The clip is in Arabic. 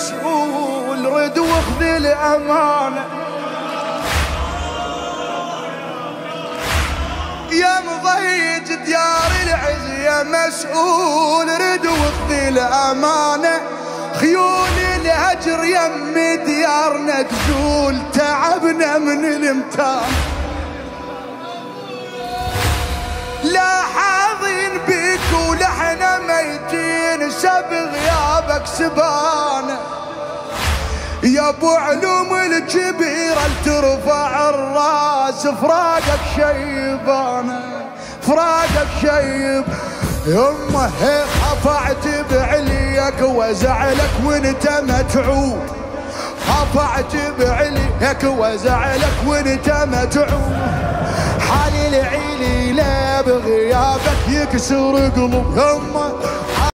مسؤول رد واخذ الأمانة. يا مضيج ديار العز يا مسؤول رد واخذ الأمانة. خيول الهجر يم ديارنا تزول تعبنا من الامتان. لا حاضين بيك ولحنا ميتين سب غيابك سبانه. يا ابو علوم الكبيرة ترفع الراس فراقك شيبانه فراقك شيب. يمه خفعت بعليك وزعلك وانت متعوب. خفعت بعليك وزعلك وانت متعوب. حالي العيلي لا بغيابك يكسر قلوب. يمه